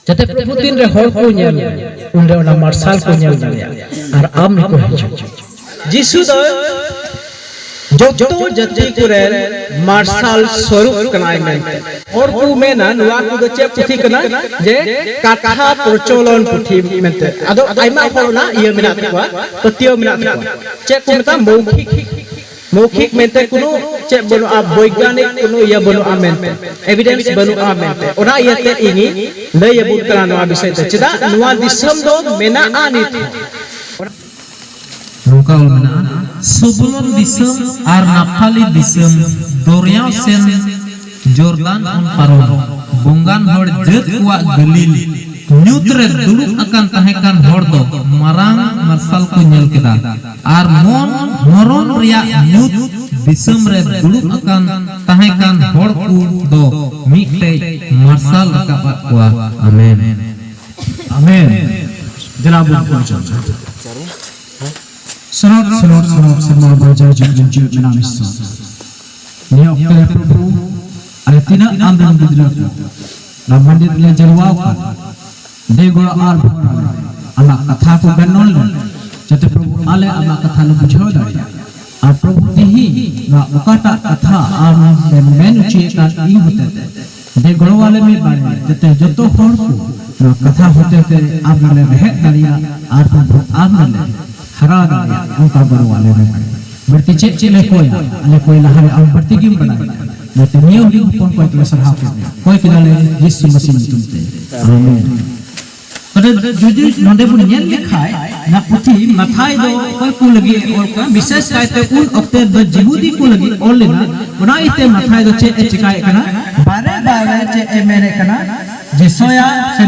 जते प्रभु दिन रे हर को नेल उन रे ओना मार्शल को नेल दाड़िया और आम को हिजु जिसु दो जो जति कुरे मार्शल स्वरूप कनाय मेनते और को मेना नुआ को दो चे पुथी कना जे कथा प्रचलन पुथी मेनते आदो आइमा हरना इया मेना तवा पतियो मेना तवा चे को मता मौखिक मेनते कुनो चे बनु आ वैज्ञानिक कुनो या बनु आ मेनते एविडेंस बनु आ मेनते ओना इयाते इनी लय बुत कना नुआ विषय ते चदा नुआ दिसम दो मेना आनी थी Lokal mana sebelum disem ar Naftali disem Doriau sen Jordan on Paron Bongan hor jet kuat Galil Nyutre duduk akan tahekan hor do marang marsal ko nyel kita ar moron ria nyut disem re duduk akan tahekan hor ku do mikte marsal akabat kuat amin amin jelabu Senor baca jujur menangis. Ni okey Prabhu, ada tina ambil bidra. Namun dia jawab, dia gula arba. Anak kata tu benol. Jadi Prabhu ale anak kata lu bujau dari. Prabhu tihi, nak kata kata am menuci kan ini hote. Dia gula wale mi bari. Jadi jatuh horku. Nak kata hote te ambil behet dari. Prabhu ambil. हरा दाया उनका बरवाले में berarti cek ale koi lahari am berarti gim bana berarti niyo di upon koi tu sarha koi kinale Yesus Masih tunte amin pada jujur nonde pun nyel likhai na puthi mathai do koi ku lagi or ka wishes kaite un okte do jihudi ku lagi or lena ona ite mathai do cek chikai kana bare cek emere kana जिसोया से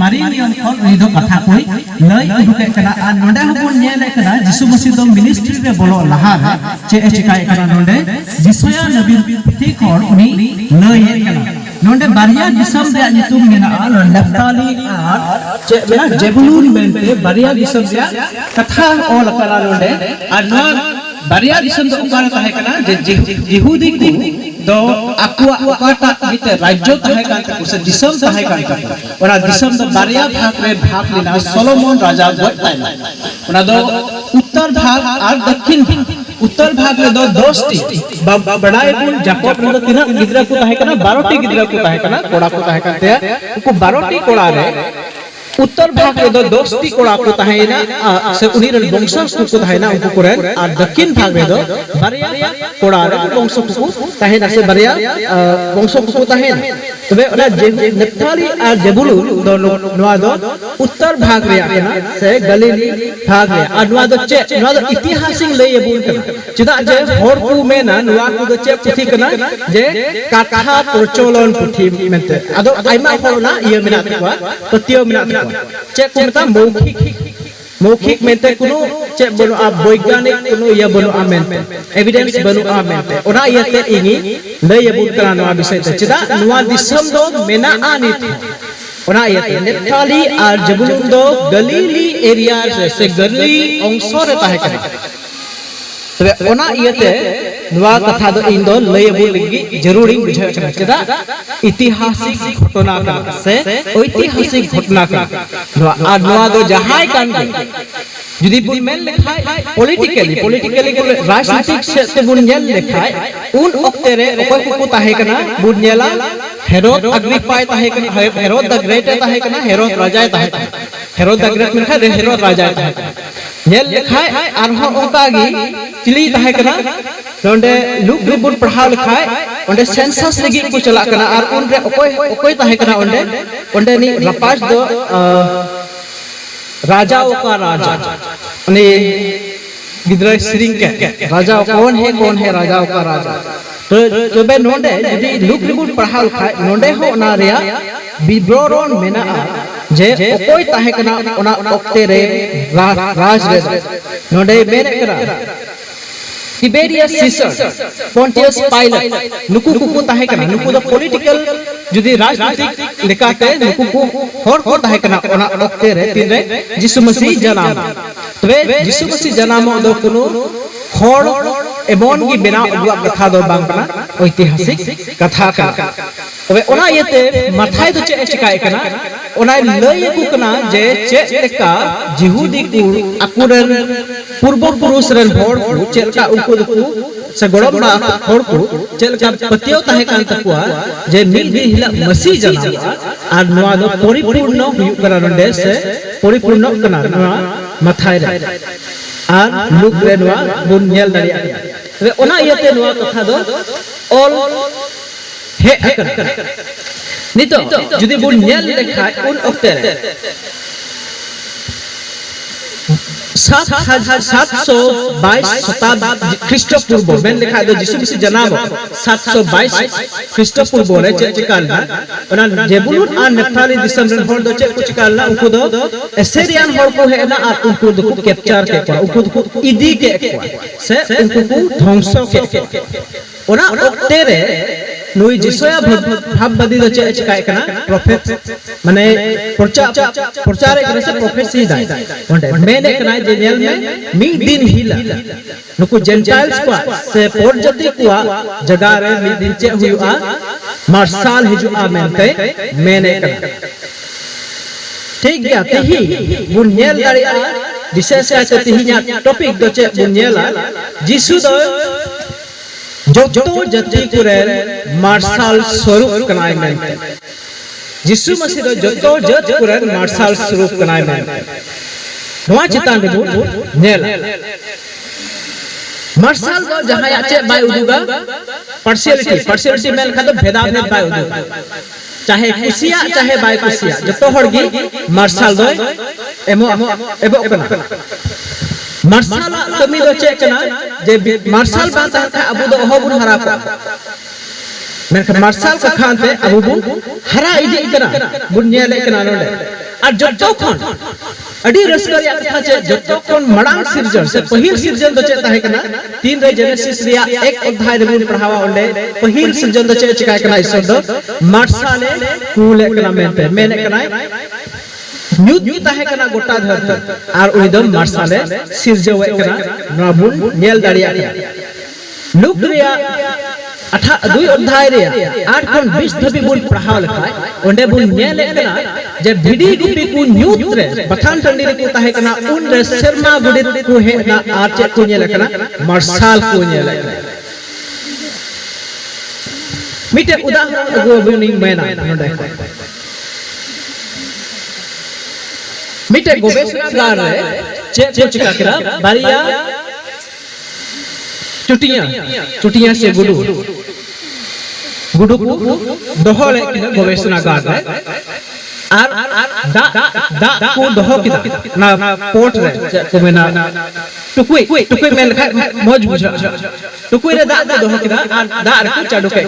मारी नियम call इदो कथा कोई लय उदुके कना आ नोंडे हबुन नेले कना जिसु मसीह दो मिनिस्ट्री रे बोलो लहा चे चिकाय कना नोंडे जिसोया नबी पिथि कॉल उनी लय कना नोंडे बारिया जिसम रे नितुम मेना नफ्ताली आ चे मेना जेबुलून मेनते बारिया जिसम रे कथा ओल कना नोंडे आ नो बारिया जिसम दो उकार कहे कना जे यहूदी को दो akuak kata kita राज्य तहे kan te kusa disam तहे kan te ona disam do baria bhag re bhag lina Solomon raja goi taina ona do उत्तर भाग और दक्षिण उत्तर भाग में दो दोस्ती बड़ाई पुन जाकोब ने तीना गिदरा को तहे कना 12टी गिदरा को तहे कना कोड़ा को तहे करते उनको 12टी कोड़ा रे उत्तर भाग में दो दोस्ती कोड़ा को तहेना से उनी रे वंश को तहेना उनको कोरेन और दक्षिण भाग में दो बारिया कोड़ा रे वंश को तहेना से बारिया वंश को तहेना तबे ओना नफ्ताली और जेबुलून दो नोआ दो उत्तर भाग रे आकेना से गलीली भाग रे और नोआ दो चे नोआ दो ऐतिहासिक लय बुन कना चिदा जे हर को मेना नोआ को दो चे पुथी कना जे कथा प्रचलन पुथी मेनते आदो आइमा हरना इया मेना तवा पतियो मेना चे को मता मौखिक मेनते कुनो चे बनु आ वैज्ञानिक कुनो या बनु आ मेनते एविडेंस बनु आ मेनते ओना इयाते इनी लय बुन कना नोआ विषय ते चिदा नोआ दिसम दो मेना आनी थी ओना इयाते नफ्ताली और जेबुलून दो गलीली एरिया से गलीली अंश रे ताहे कना तबे ओना इयाते नोआ कथा दो इन दो लय बुन लगी जरूरी बुझा कना चिदा ऐतिहासिक घटना कना से ऐतिहासिक घटना कना नोआ दो जहाय कान जुदी बुन मेन लिखाय पॉलिटिकली को राजनीतिक से बुन नेल लिखाय उन ओक्ते रे ओकोय को ताहे कना बुन नेला हेरोद अग्रिपाय ताहे कना हेरोद द ग्रेट ताहे कना हेरोद राजा ताहे हेरोद द ग्रेट में खाय हेरोद राजा ताहे नेल लिखाय आरहो ओकागी चिली ताहे कना नोंडे लुक बुन पढ़ाव लिखाय ओंडे सेंसस लगी को चला कना आर उन रे ओकोय ताहे कना ओंडे नि रपास दो राजाओं का राजा ने गिदरा सिरिंग के राजा कौन है राजाओं का राजा तो बे नोंडे यदि लुक बुन पढ़ाव खाय नोंडे हो ना रिया विवरण मेना जे ओकोय ताहे कना ओना ओक्ते रे राज रे नोंडे मेने करा Tiberius Caesar, Pontius Pilate, नुकु Kuku ताहे कना नुकु द पॉलिटिकल जुदी राजनीतिक लेकाते नुकु को हर ताहे कना ओना ओक्ते रे तीन रे यीशु मसीह जनाम तबे यीशु मसीह जनाम दो कुनु हर एमन की बेना अगुआ कथा दो बांग कना ऐतिहासिक कथा का तबे ओना येते माथाय दो चे चिकाय कना ओना लय को कना जे चे लेका जिहुदी को अकुरन पूर्व पुरुष रन होड़ को चेलका उको दको से गोड़म बा होड़ को चेलका पतियो ताहे कान तकुआ जे मिल भी हिला मसी जना आर नोआ दो परिपूर्ण हुयु कना नंदे से परिपूर्ण कना नोआ माथाय रे आर लुक रे नोआ बुन नेल दारिया रे ओना येते नोआ कथा दो ऑल हे अकन नितो जुदी बुन नेल लेखा उन ओक्ते रे 722 शताब्दी ख्रीष्टपूर्व में लिखा है जिसु मसीह जनाब 722 ख्रीष्टपूर्व रे चिकालना ओना जेबुलुन आ नफ्ताली दिसम रन होड़ दो चे कुछ कालना उनको दो एसेरियन होड़ को है ना आ उनको दो कैप्चर के पा उनको दो इदी के से उनको को ध्वंस के ओना ओक्ते रे नुई जिसोया भाव बदी दो चे चिकाय कना प्रोफेट माने प्रचार करे से प्रोफेसी दाई ओंडे मेने कना जे नेल में मी दिन हिला नुको जेंटाइल्स को से पोर जति को जगह रे मी दिन चे हुआ मार्शल हिजु आ मेनते मेने कना ठीक गया तेही बुनियल दारिया विशेष है तेही टॉपिक दो चे बुनियला जिसु दो जो जति कुरे मार्शल स्वरूप कनाय मेनते जिसु मसीह दो जो जत कुरे मार्शल स्वरूप कनाय मेनते नोआ चितान रे नेल मार्शल दो जहां आचे बाय उदुगा पार्शियलिटी मेल खादो भेदा भेद बाय उदुगा चाहे कुसिया चाहे बाय कुसिया जतो हड़गी मार्शल दो एमो कना मार्शल कमी दो चे कना जे मार्शल बात है अबु दो होबुन हरा को मेनखा मार्शल का खानते अबु बुन हरा इदी कना बुनिया ले कना नोडे आ जतो खन अडी रसकरिया कथा चे जतो खन मडांग सिरजन से पहिल सिरजन दो चे ताहे कना 3 रे जेनेसिस रिया एक अध्याय रे बुन पढ़ावा ओंडे पहिल सिरजन दो चे चिकाय कना इसो दो मार्शल कूले कना मेने कना न्यूज ताहे कना गोटा धरती आर उनी दो मार्शल सिरजवे कना नबुन नेल दारिया लुक रिया 2 अध्याय रे 8 खन 20 धबी बुन पढ़ाव लेखाय ओंडे बुन नेल कना जे भिडी गुपी को न्यूज रे बथान टंडी रे को ताहे कना उन रे शर्मा गुडित को हे ना आर चे को नेल कना मार्शल को नेल कना मिटे उदाहरण अगो बुनी मेना नोडे मिटे गोवेशगार रे चे चिका करा बारिया चुटिया से गुडू को दोहले किना गोवेशगार रे आर दा को दोहो किदा ना पोर्ट रे को मेना टुकुई में लिखा मौज बुझा टुकुई रे दा दोहो किदा आर दा रे को चाडू के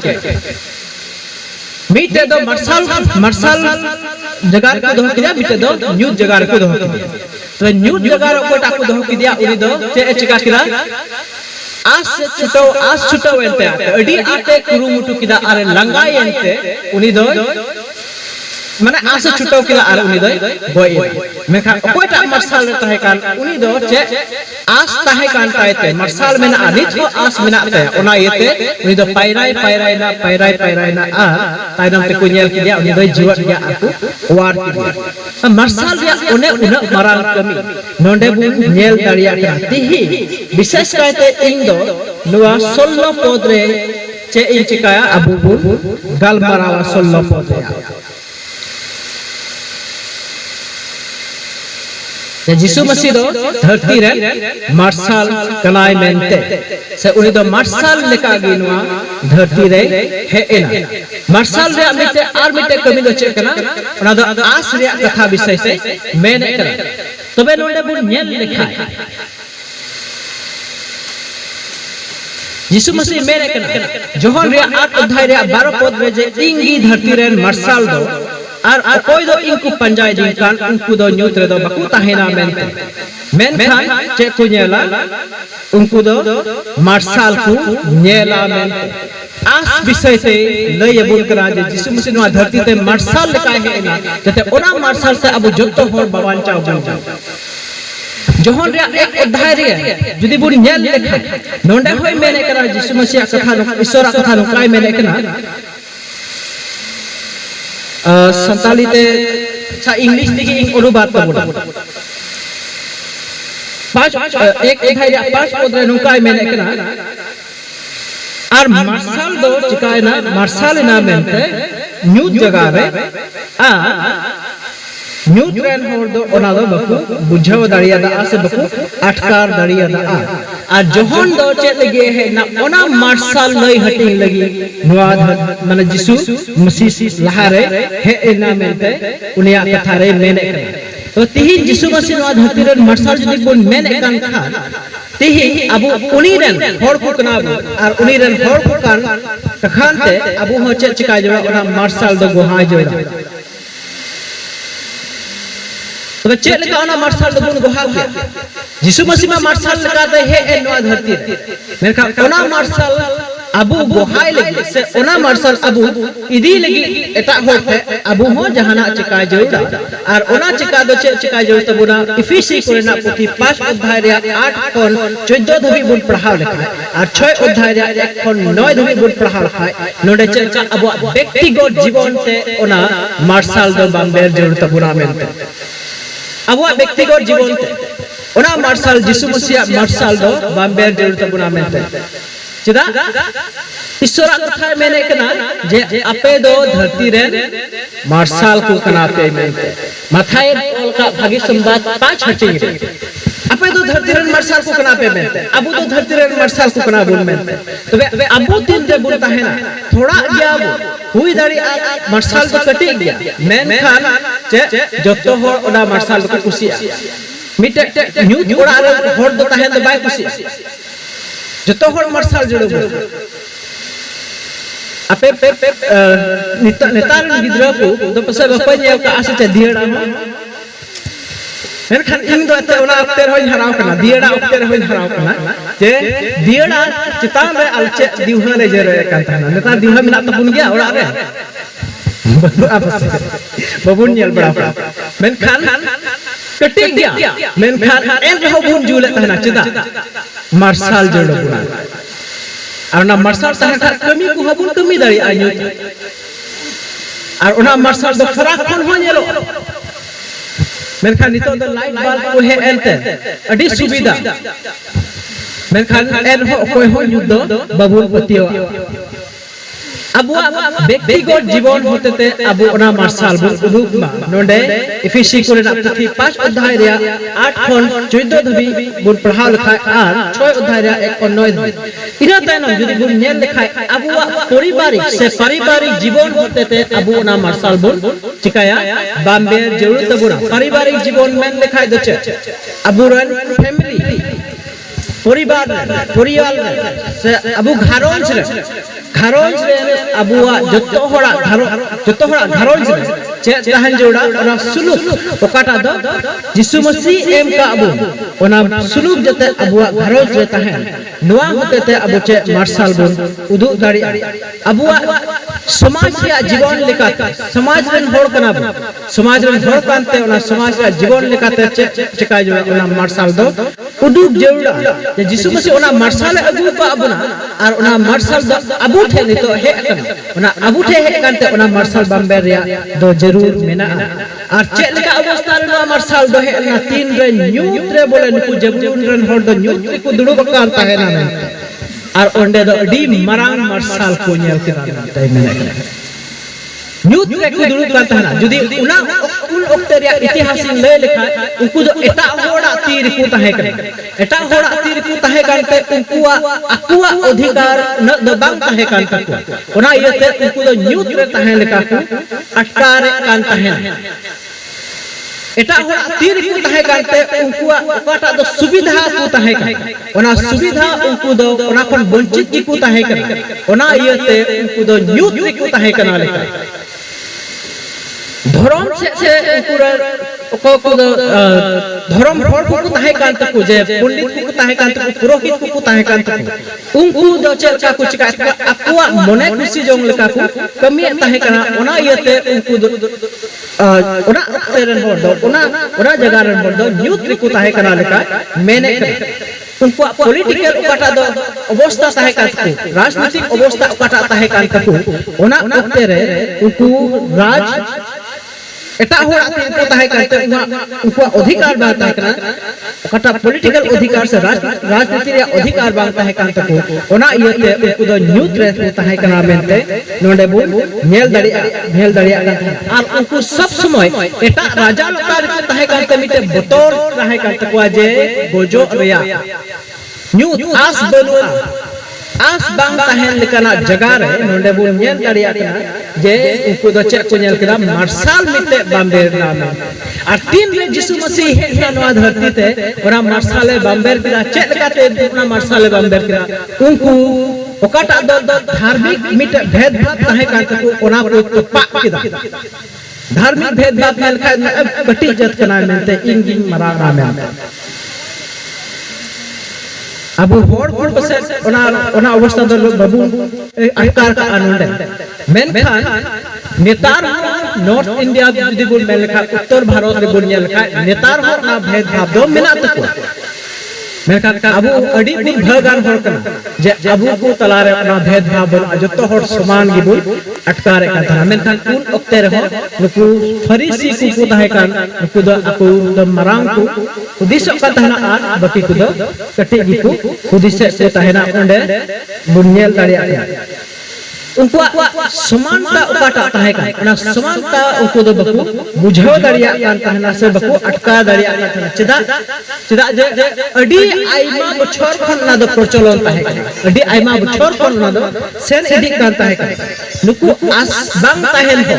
मीटे दो मार्शल जगह को दोह किया मीटे दो न्यूज जगह को दोह किया तो न्यूज जगह को टाकू दोह किया उनी दो चे चिका किदा आस छुटो एंते अडी आते कुरुमुटु किदा आरे लंगाई एंते उनी दो माने आस छुटो किदा आरे उनी दो गोय मेखा कोइटा मार्शल रे ताहे कान उनी दो चे आस ताहे कान ताइते मार्शल मेना अनित को आस मेना ते ओना येते उनी दो पायराय ना आ ताइनम ते को नेल किया उनी दो जीवत गया आकु वार किया मार्शल रे ओने उना मारांग कमी नोंडे बु नेल दारिया का तिही विशेष कायते इन दो नोआ 16 पद रे चे इन चिकाया अबु बु गलमारावा 16 पद रे जिसु मसीह दो धरती रे मार्शल कनाय मेनते से उनी दो मार्शल लेका गिनवा धरती रे हे एना मार्शल रे मिटे कमी दो चे कना ओना दो आस रे कथा विषय से मेने करा तबे नोंडे बुन नेल लिखा जिसु मसीह मेने कना जोहन रे 8 अध्याय रे 12 पद रे जे इंगी धरती रे मार्शल दो आर कोई दो इनको पंजाय जिनकान उनको दो न्यूज रे दो बकु ताहेना मेनखान चे को नेला उनको दो मार्शल को नेला मेनते आस विषय से लय बुन करा जे जिसु मसीह नो धरती ते मार्शल लेका है ना जते ओना मार्शल से अब जत्तो होर बाबान चाव बन जाओ जोहन रे एक अध्याय रे जुदी बुन नेल लेखा नोंडे होय मेने करा यीशु मसीह कथा ईश्वर कथा नोकाय मेने कना संताली ते सा इंग्लिश दिगे अनुवाद तबुना पांच एक अध्याय रे पांच पद रे नोकाय मेने कना आर मार्शल दो चिकाय ना मार्शल ना मेनते न्यू जगह रे आ न्यू ट्रेन होर दो ओना दो बकु बुझाव दाड़िया दा से बकु अटकार दाड़िया दा आ जोहन दो चेत लगे है ना ओना मार्शल नई हटिंग लगी नुआद माने यीशु मसीह लहारे हे एना मेनते उनिया कथा रे मेने तो तिहिन यीशु मसीह नुआद हतिरन मार्शल जदि बोन मेने कान खा तिहिन अबु उनीरन होर को कनाबु आर उनीरन होर को कान तखानते अबु हो चेत चिका जोड़ा ओना मार्शल दो गोहाय जोड़ा तो चेत लगा ओना मार्शल दो गुन गोहा के यीशु मसीह मा मार्शल लगा दे हे ए नवा धरती मेरका ओना मार्शल अबु गोहाय लगी से ओना मार्शल अबु इदी लगी एटा होते अबु हो जहाना चिका जोड़ा आर ओना चिका दो चेत चिका जोड़ तबुना इफिसी कोरेना पुथी 5 अध्याय रे 8 खन 14 धबी बुन पढ़ाव लिखा आर 6 अध्याय रे 1 खन 9 धबी बुन पढ़ाव लिखा नोडे चेत अबु व्यक्तिगत जीवन ते ओना मार्शल दो बाम्बेर जोड़ तबुना मेनते अब व्यक्तिगत जीवन ओना मार्शल यीशु मसीह मार्शल दो बाम्बेर जोड़ तबुना मेनते चिदा ईश्वर कथा मेने कना जे आपे दो धरती रे मार्शल को कना पे मेनते माथाय का भागी संवाद 5 हटिंग रे आपे दो धरती रे मार्शल को कना पे मेनते अबु दो धरती रे मार्शल को कना बुन मेनते तबे अबु तीन रे बुन ताहेना थोड़ा गया हुई दाड़ी मार्शल तो कटी गया मेन खान जे जतो हो ओना मार्शल को कुसिया मिटे न्यू ओड़ा रे होड़ दो ताहेन दो बाय कुसिया जतो होड़ मार्शल जोड़ो आपे नेतार गिद्रा को दो पसे बपय ने का आसे चे दियड़ा मेनखान इन दो ते ओना अक्ते होय हराव कना दियड़ा अक्ते होय हराव कना जे दियड़ा चितान रे अलचे दिवहा ले जरे कान थाना नेतार दिवहा मिना तपुन गया ओड़ा रे बबुन नेल बड़ा मेनखान कटी गया मेनखान एन रहो बुन जुले तहना चिदा मार्शल जोड़ो बुना और ना मार्शल तहन कमी को हबुन कमी दाड़ी आयो और ओना मार्शल दो फराक कोन हो नेलो मेनखान नितो दो लाइट बल्ब को हे एंते अडी सुविधा मेनखान एन हो कोई हो युद्ध बबुल पतियो अबु व्यक्तिगत जीवन होते ते अबु ओना मार्शल बुन उदुक मा नोंडे इफिसी कोरेना पुथी 5 अध्याय रे 8 खन 14 धबी बुन पढ़ाव लिखा आर 6 अध्याय रे 1 खन 9 धबी इना तायनम जदि बुन नेल लिखा अबु पारिवारिक जीवन होते ते अबु ओना मार्शल बुन चिकाया बाम्बे जरूर तबुना पारिवारिक जीवन में लिखा दचे अबु रन फैमिली परिवार से अबु घारोंज रे अबुआ जतो होड़ा घारोंज रे चे तहन जोड़ा ओना सुलूक ओकाटा दो यीशु मसीह एम का अबु ओना सुलूक जते अबुआ घारोंज रे तहन नोआ होते ते अबु चे मार्शल बुन उदु दाड़ी अबुआ समाज रे जीवन लेकाते समाज रन होड़ कना समाज रन होड़ कानते ओना समाज रे जीवन लेकाते चे चिका जोड़ा ओना मार्शल दो उदुक जोड़ा जे यीशु मसीह ओना मार्शल अगु का अबुना आर ओना मार्शल दो अबु ठे नितो हे अकन ओना अबु ठे हे कानते ओना मार्शल बाम्बे रे दो जरूर मेना आर चे लेका अवस्था रे ओना मार्शल दो हे ना तीन रे न्यूट रे बोले नुकु जबुन रन होड़ दो न्यूट रे को दुड़ु कान ताहेना आर ओंडे दो अडी मरांग मार्शल को नेल केना ताई मेना न्यूट रे को दुड़ु कान ताहेना जदी उना उन ओक्ते रे इतिहास ले लेखा उनको दो एटा होड़ा तीर को ताहे करे एटा होड़ा तीर को ताहे कानते उनकुआ अकुआ अधिकार न दो बांग ताहे कान तक ओना इते उनको दो न्यूट रे ताहे लेका को अटकार कान ताहे एटा होड़ा तीर को ताहे कानते उनकुआ ओकाटा दो सुविधा को ताहे का ओना सुविधा उनको दो ओना कोन वंचित की को ताहे करे ओना इते उनको दो न्यूट रे को ताहे कना लेका धर्म से धर्म हर को ताहे कान तक जे पंडित को ताहे कान तक पुरोहित को ताहे कान तक उनको दो चलका को चिका अकुआ मने खुशी जोंग लेका को कमी ताहे काना ओना इयते उनको ओना तेरन हर दो ओना जगह रन हर दो न्यूट को ताहे काना लेका मैंने उनको पॉलिटिकल उकाटा दो अवस्था ताहे कान तक राजनीतिक अवस्था उकाटा ताहे कान तक ओना ओक्ते रे उनको राज एटा हो को ताहे करते उनको अधिकार बाता करना कटा पॉलिटिकल अधिकार से राजनीति रे अधिकार बाता है कांत को ओना इयते उनको दो न्यूट रे ताहे करना मेनते नोंडे बो नेल दड़िया और उनको सब समय एटा राजा लोकार ताहे करते मिटे बतौर ताहे करते को जे गोजो रिया न्यूट आस बनुआ आस बांग ताहेन लेकाना जगह रे नोंडे बो नेल दड़िया जे उनको दो चेक को नेल केदा मार्शल मिटे बाम्बेर नाम और तीन रे यीशु मसीह हेना नवा धरती ते ओरा मार्शल बाम्बेर केदा चेक लेकाते ओना मार्शल बाम्बेर केदा उनको ओकाटा दो धार्मिक मिटे भेदभाव ताहे कांत को ओना को पा केदा धार्मिक भेदभाव मेल खा बटी जत कना मेनते इंगिन मरा नाम अबु होड़ बसे ओना अवस्था दो बाबू अटकार का आनंद मेनखान नेतार नॉर्थ इंडिया जुदी बुन मेल खा उत्तर भारत रे बुन नेल खा नेतार हो ना भेदभाव दो मेना तक मेनखान अबु अडी बुन भगान होड़ कना जे अबु को तलारे ओना भेदभाव बन जतो होड़ समान गी बुन अटकार का था मेनखान उन ओक्ते रे हो नुकु फरीसी को ताहे कान नुकु दो aku द मरांग को उद्देश्य का तहना आ बाकी को दो कटे गी को उद्देश्य से तहना ओंडे बुनियल दाड़िया उनको समानता उकाटा ताहे का ना समानता उनको दो बकु बुझाव दाड़िया कान तहना से बकु अटका दाड़िया कान चिदा जे अडी आइमा बछर खन ना दो प्रचलन ताहे का अडी आइमा बछर खन ना दो सेन इडी कान ताहे का नुकु आस बांग ताहेन हो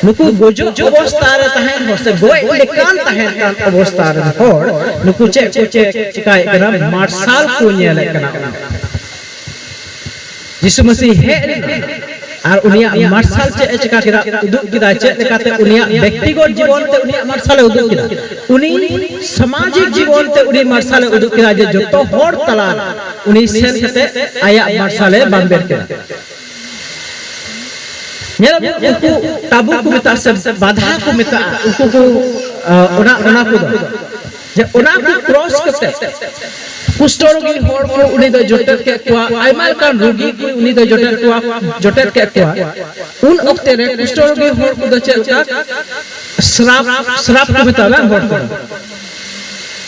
नुकु गोजो अवस्था रे ताहेन हो से गोय लेकान ताहेन कान अवस्था रे होड़ नुकु चे चिकाय कना मार्शल को नेले कना यीशु मसीह है और उनिया मार्शल चे चिका किरा उदुक किदा चे लेकाते उनिया व्यक्तिगत जीवन ते उनिया मार्शल उदुक किदा उनी सामाजिक जीवन ते उनी मार्शल उदुक किदा जे जतो होड़ तला उनी सेन कते आया मार्शल बाम्बेर किदा नेल उनको ताबू को मिता से बाधा को मिता उनको को ओना को जे ओना को क्रॉस करते कुष्ठरोगी होड़ को उनी द जोटर के कुआ आइमाल कान रोगी को उनी द जोटर के कुआ उन ओक्ते रे कुष्ठरोगी होड़ को द चलका श्राप को मिता ना होड़ को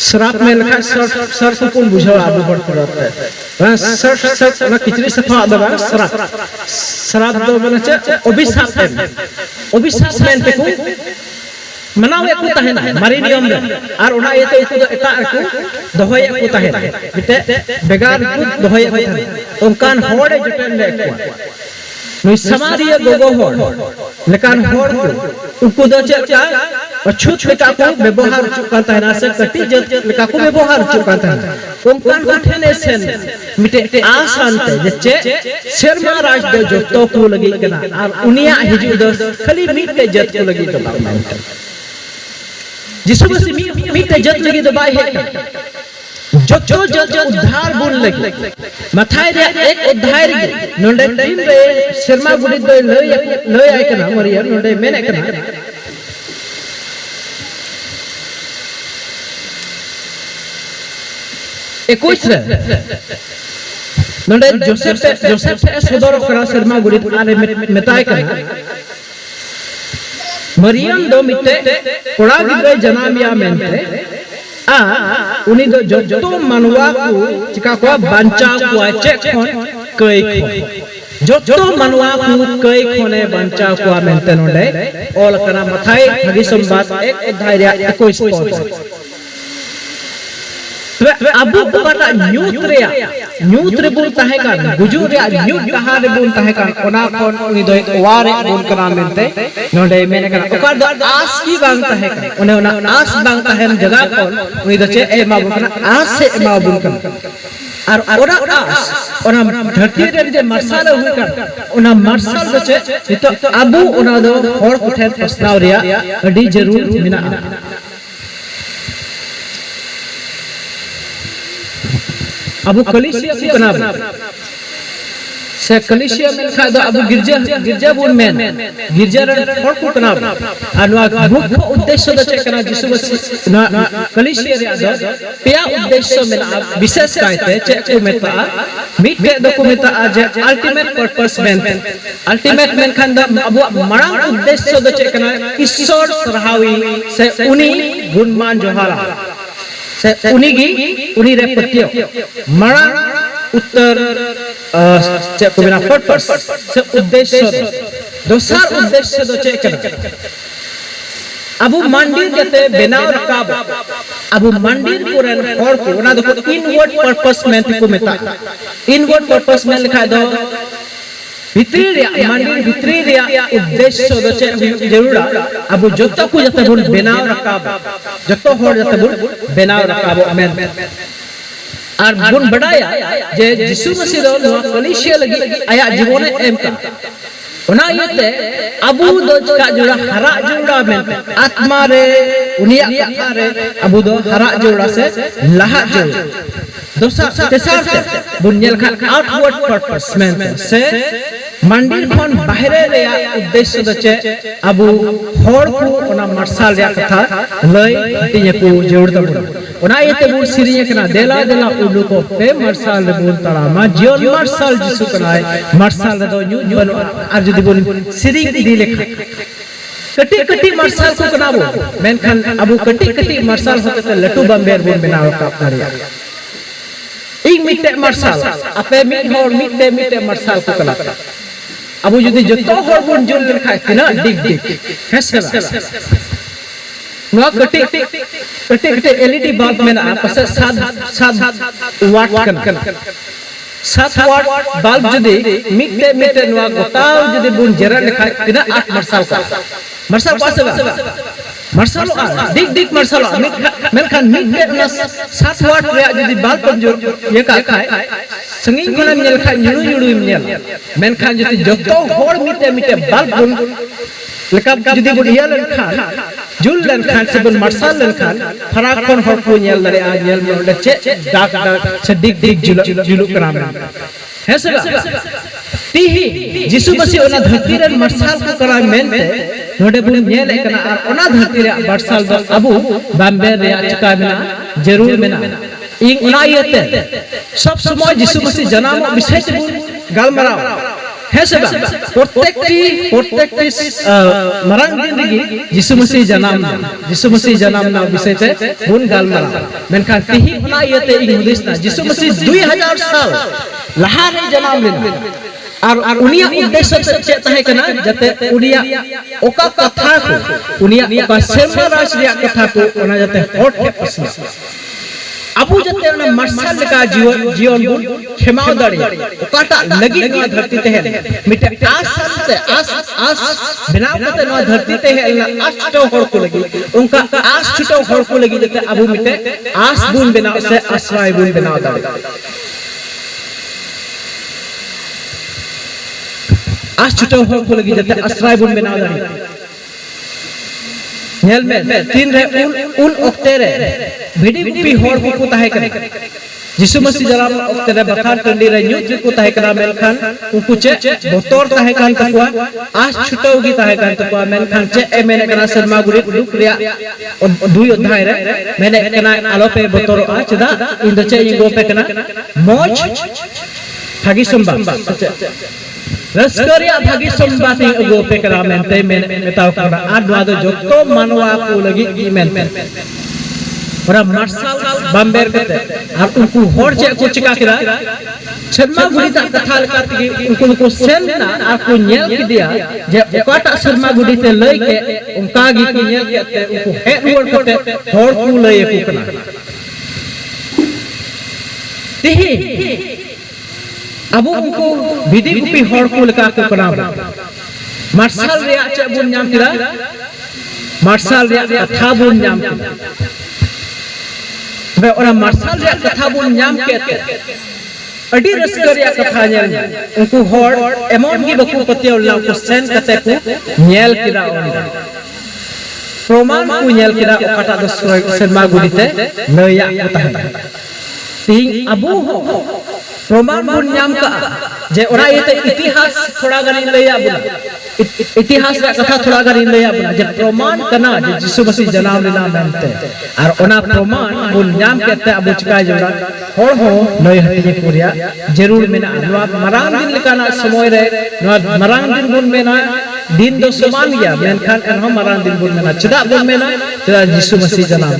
श्राप में लिखा सर को कौन बुझावा आबू होड़ करते सर ना किचरी सफा दबा श्राप दो बने चे अभिशाप में पे को मनावे को तहना मारी नियम रे और ओना एते को एटा को दोहय को तहना बिते बेगार को दोहय को ओनकान होड़े जटन ले को नुई समारिय गोगो होड़ लेकान होड़ को उनको दो चचा अछूत लेका को व्यवहार चुका तहना से कटी जत लेका को व्यवहार चुका तहना ओनकान उठने सेन मिटे आसानते जचे शर्मा राज दो जो तो को लगी कना और उनिया हिजु दो खाली मिटे जत को लगी तो यीशु मसीह मिटे जत लगी तो बाय है जो उद्धार बुन लगी मथाय रे एक उद्धार गे नोंडे तीन रे शर्मा गुडी दो लय आय कना मरिया नोंडे मेने कना एकोइस रे नोंडे जोसेफ सदर करा शर्मा गुडी आरे मेताय कना मरियम दो मिटे कोड़ा गिद्रे जनामिया मेनते उनी दो जतो मनवा को चिका को बांचा को चेक खन कई खन जतो मनवा को कई खने बांचा को मेनते नोडे ऑल कना मथाई हगी संवाद एक अध्याय रे 21 पद अबु कोटा न्यूत रे बोलता है का गुजु रे न्यूत कहां रे बोलता है का ओना कोन उनी दो वारे बोल कना मेनते नोडे मेने कना ओकर दो आस की बांगता है का ओने ओना आस बांगता है जगह कोन उनी दो चे ए मा बोल कना आस से मा बोल कना और ओना आस ona dharti re je marsal hui kan ona marsal do che nito abu ona do hor ko then pasnaw ria adi jarur mena abu kalisia ku kana se kalisia men kha do abu girja bun men girja ran hor ku kana anwa mukh uddeshya do che kana jisu masi na kalisia ria do pya uddeshya men bishesh kaite che ku meta mite do ku meta je ultimate purpose men khan do abu marang uddeshya do che kana ishwar sarhawi se uni gunman johara se uni re patyo marang उत्तर चे को बिना purpose से उद्देश्य दोसर उद्देश्य दो चे कर अबु मंदिर जते बनाव रकाब अबु मंदिर पुरन और को ना दो इनवर्ड पर्पस में को मेता इनवर्ड पर्पस में लिखा दो भित्री रे मंदिर भित्री रे उद्देश्य दो चे जरूर अबु जतो को जते बुन बनाव रकाब जतो होर जते बुन बनाव रकाब आमेन और बुन बढ़ाया जे जिसु मसीह रो नवा कलिसिया लगी आया जीवन एम का ओना यते अबु दो का जुड़ा हरा जुड़ा में आत्मा रे उनिया कथा रे अबु दो हरा जुड़ा से लहा जुड़ा दोसा तेसार बुनियल का आउटवर्ड पर्पस में से मंदिर खन बाहरे रे उद्देश्य दचे अबु होर को ओना मार्शल रे कथा लय तिने को जरूर तब ओना यते बुन सिरिय कना देला देला उलु को पे मार्शल रे बुन तड़ा मा जीवन मार्शल जिसु कनाय मार्शल रे दो न्यू बन आर जदि बुन सिरि दी लेखा कटी कटी मार्शल को कनाबो मेनखान अबु कटी कटी मार्शल होते लटू बम्बेर बुन बनाव का करिया ing mite marsal ape mit hor mite marsal ko kala abu jodi joto hor bun jul len khai tina dig hese ba no kati led bulb mena apase 7 watt kan 7 watt bulb jodi mite no gotaw jodi bun jera len khai tina 8 marsal ko ase ba मार्शल दिक मार्शल मेनखान मिटे ना 7 वाट रे जदी बाल पर जो ये का खाय संगी कोन नेल खाय युडु नेल मेनखान जदी जतो होड़ मिटे बाल बन लेका जदी बुढ़िया लन खान जुल लन खान से बन मार्शल लन खान फराक कोन होड़ को नेल लरे आ नेल में चे डाक से दिक जुलु कराम है सब तिही जिसु मसीह ओना धरती रे मार्शल को करा मेनते नोडे बुन नेल एकना आर ओना धरती रे मार्शल दो अबु बॉम्बे रे चका मेना जरूर मेना इन ओना यते सब समय जिसु मसीह जन्म विषय ते बुन गालमराव है सब प्रत्येकटी मरण जिंदगी जिसु मसीह जन्म ना विषय ते बुन गालमराव मेनखान तिही ओना यते इन हुदिस ना जिसु मसीह 2000 साल लहा रे जन्म लेना और उनिया उद्देश्य चे तहे कना जते उनिया ओका कथा को उनिया ओका सेमा राज रे कथा को ओना जते होठ के पसना अबु जते ओना मार्शल का जीवन बुन खेमाव दड़ी ओकाटा लगी न धरती ते है मिटे आस बिना पते न धरती ते है आस छटो होड़ को लगी उनका आस छटो होड़ को लगी जते अबु मिटे आस बुन बिना से आश्रय बुन बिना दड़ी आज छुटो हो को लगी जते आश्रय बुन बनाव दाड़ी नेल में तीन रे उन ओक्ते रे भिडी गुपी होड़ को ताहे करे जिसु मसीह जरा ओक्ते रे बखार टंडी रे न्यू को ताहे करा मेलखान उनको चे बोतोर ताहे कान तकवा आज छुटो गी ताहे कान तकवा मेलखान चे ए मेने कना शर्मा गुरी दुक रिया दुई अध्याय रे मेने कना आलोपे बोतोर आ चदा इन दचे इंगो पे कना मोच भागी संबा रस्करिया भागी संबाती अगो पे करा मेनते मेताव करा आदवा दो जतो मानवा को लगी ई मेन और मार्शल बम्बेर कते और उनको होड़ चे को चिका करा शर्मा गुड़ी ता कथा लकाती उनको सेल ना और को नेल की दिया जे ओकाटा शर्मा गुड़ी ते लई के उनका गी को नेल के उनको हेड वर्ड कते होड़ को लई को कना तिही अबु उनको विधि गुपी होड़ को लगा को करा मार्शल रे चे बुन नाम किरा मार्शल रे कथा बुन नाम वे ओरा मार्शल रे कथा बुन नाम के अड़ी रस्करिया कथा नेल उनको हर एमन की बकु पतियो ला को सेन कते को नेल किरा ओंदा प्रमाण को नेल किरा ओकाटा दो सेनमा गुदिते लया को ताहे तीन अबू हो प्रमाण बुन नाम का जे ओरा ये इतिहास थोड़ा गनी लया बुला इतिहास रा कथा थोड़ा गनी लया बुला जे प्रमाण कना जे यीशु मसीह जन्म लेना मेनते और ओना प्रमाण बुन नाम केते अबू चिका जोड़ा हर हो लय हते पुरिया जरूर मेना नवा मरांग दिन लेकाना समय रे नवा मरांग दिन बुन मेना दिन दो समान गया मेनखान एनहो मरांग दिन बुन मेना चदा बुन मेना चदा यीशु मसीह जन्म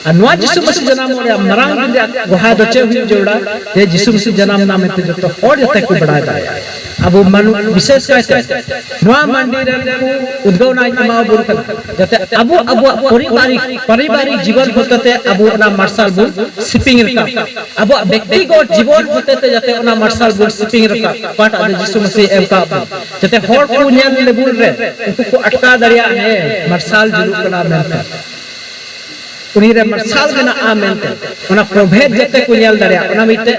और नवा यीशु मसीह जन्म रे मरांग दिन गोहा दो चे हुई जोड़ा जे यीशु मसीह जन्म नाम में जो और जते को बढ़ा जाए अब मनु विशेष कहते नवा मंदिर को उद्गवना इमा बुन जते अबु पारिवारिक जीवन होते अबु ना मार्शल बुन शिपिंग रका अबु व्यक्तिगत जीवन होते जते ना मार्शल बुन शिपिंग रका पाट आदि यीशु मसीह एम का जते हर को नेल लेबुल रे उनको अटका दरिया है मार्शल जुलू कना मेनते उनी रे मार्शल कना आ मेनते ओना प्रभेद जते को नेल दरिया ओना मिते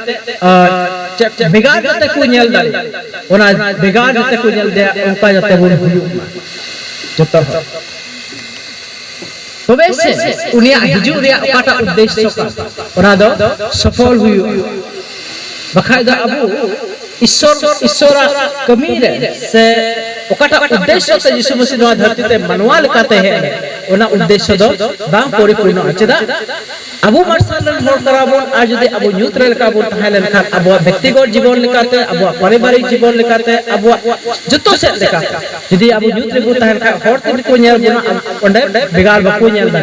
बेगार जते को नेल दरिया ओना बेगार जते को नेल दे उनका जते बुन हुयु जतो तो वैसे उनिया हिजु रे ओकाटा उद्देश्य का ओना दो सफल हुयु बखाय दा अबु ईश्वर कमी रे से ओकाटा उद्देश्य ते यीशु मसीह नवा धरती ते मनवा लेकाते है ओना उद्देश्य दो बांग परिपूर्ण अचदा अबु मार्शल हर कराबोन आज जदि अबु न्यूट्रल का बोल थाइलैंड का अबु व्यक्तिगत जीवन लेकाते अबु पारिवारिक जीवन लेकाते अबु जतो से लेका जदि अबु न्यूट्रल बोल थाइल का हर तीन को नेल बना ओंडे बेगार बकु नेल दा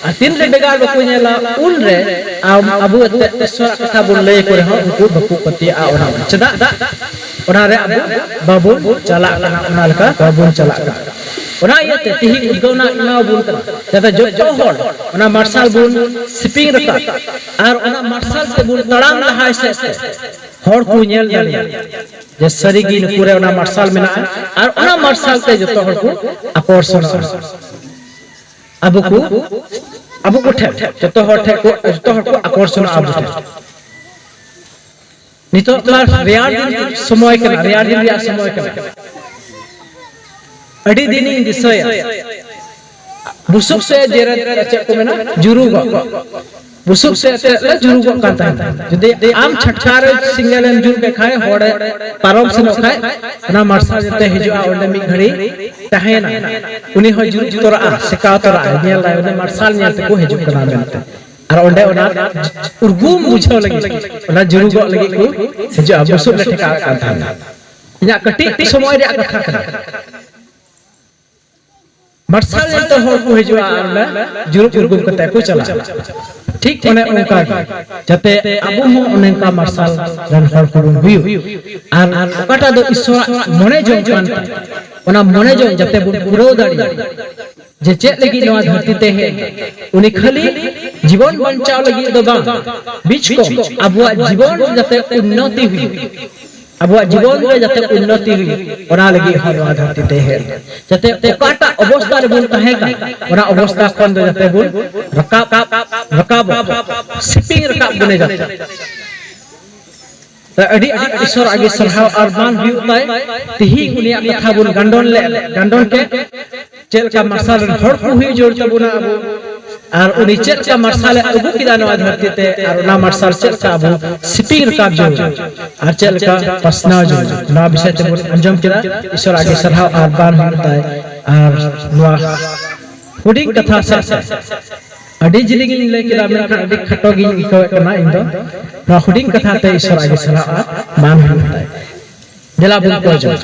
आ तीन रे बेगार बकु नेला उन रे अबु ईश्वर कथा बोल ले करे हो उनको बकु पति आ ओना चदा ओना रे अबु बाबू चला कना ओना लका बाबू चला का ओना येते तिहि उद्गवना इमा बुन कना जते जो हर ओना मार्शल बुन शिपिंग रका और ओना मार्शल से बुन तड़ाम लहाय से हर को नेल दालिया जे सरीगी पूरे ओना मार्शल मेना और ओना मार्शल ते जतो हर को आकर्षण अबु को ठे जतो हर को आकर्षण अबु नितो मार रेयार दिन समय कना रेयार दिन या समय कना अड़ी दिनी दिसया बुसुक से जेरत चे को मेना जुरुगो बुसुक से जुरुगो कांता जदि आम छटकार सिंगलम जुर के खाए होड़े पारम से न खाए ना मार्शल जते हिजुआ ओंडे मी घड़ी तहेना उनी हो जुर तोरा सिका तोरा नेल लाय ओंडे मार्शल नेल ते को हिजु कना मेनते और ओंडे ओना उर्गुम बुझाव लगी ओना जुरुगो लगी को हिजुआ बुसुक ले ठेका कांता इना कटी समय रे कथा कना मार्शल तो हर को हिजुआ और जुरुग उर्गुम कते को चला ठीक ओने उनका जते अबु हो ओनेका मार्शल रन हर को हुयु और ओकाटा दो ईश्वर मने जो जानता ओना मने जो जते बुन पुरो दाड़ी जे चेत लगी नवा धरती ते है उनी खाली जीवन बंचाव लगी दो बा बीच को अबुआ जीवन जते उन्नति हुई अबुआ जीवन में जते उन्नति हुई ओना लगी हरवा धरती ते है जते ओकाटा अवस्था रे बुन तहेगा ओना अवस्था खन दो जते बुन रकाब शिपिंग रकाब बने जाते त अडी ईश्वर आगे सरहाव अरमान हुई ताय तिही उनिया कथा बुन गंडन के चेल का मार्शल हर को हुई जोड़ तबुना अबु और उनी चेल का मार्शल अबु किदा नवा धरती ते और ना मार्शल चेल का अबु शिपिंग रकाब जोड़ और चेल का पसना जोड़ ना विषय ते बुन अंजम किदा ईश्वर आगे सरहाव अरमान हुई ताय और नवा हुडिंग कथा से अडी जिलिंग ले किदा मेनखान अडी खटो गी इको कना इंदो ना हुडिंग कथा ते ईश्वर आगे सरहाव मान हुई ताय देला बुन को जो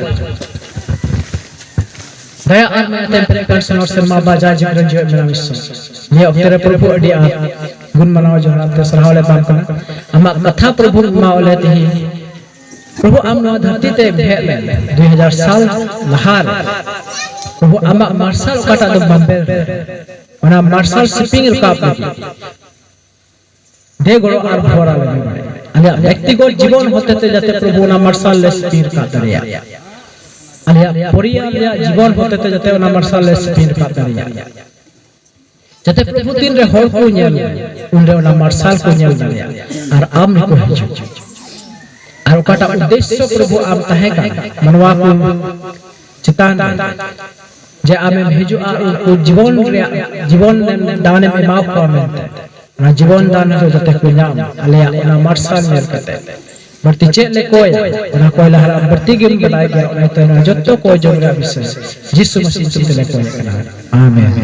दया और मैं तेरे पर्सन और शर्मा बाजा जीवन जो मेरा विश्वास ये तेरे प्रभु अडी आप गुण मनाओ जो आप सराह ले काम करना हम कथा प्रभु माओले ही प्रभु आम नवा धरती ते भेल 2000 साल लहार प्रभु आम मार्शल काटा दो बम्बे ओना मार्शल शिपिंग रकाब दे गड़ो और भोरा लगे अले व्यक्तिगत जीवन होते ते जाते प्रभु ना मार्शल ले शिपिंग का दरिया अलिया परिया जीवन होते ते जते ओना मार्शल ले स्पीड का दरिया जते प्रभु दिन रे हर को नेल उनरे ओना मार्शल को नेल दरिया और आम को हिजु कटा उद्देश्य प्रभु आम तहे का मनवा को चितान जे आमे भेजो को जीवन दान में माफ को मेनते ना जीवन दान जो जते को नाम आले ना मार्शल नेल कते बर्ती चेक ले कोय ना कोय लहरा बर्ती गेम बताय गया ना तो ना जत्तो कोय जोरा विषय यीशु मसीह तुम ले कोय आमेन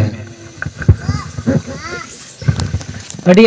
अड़ी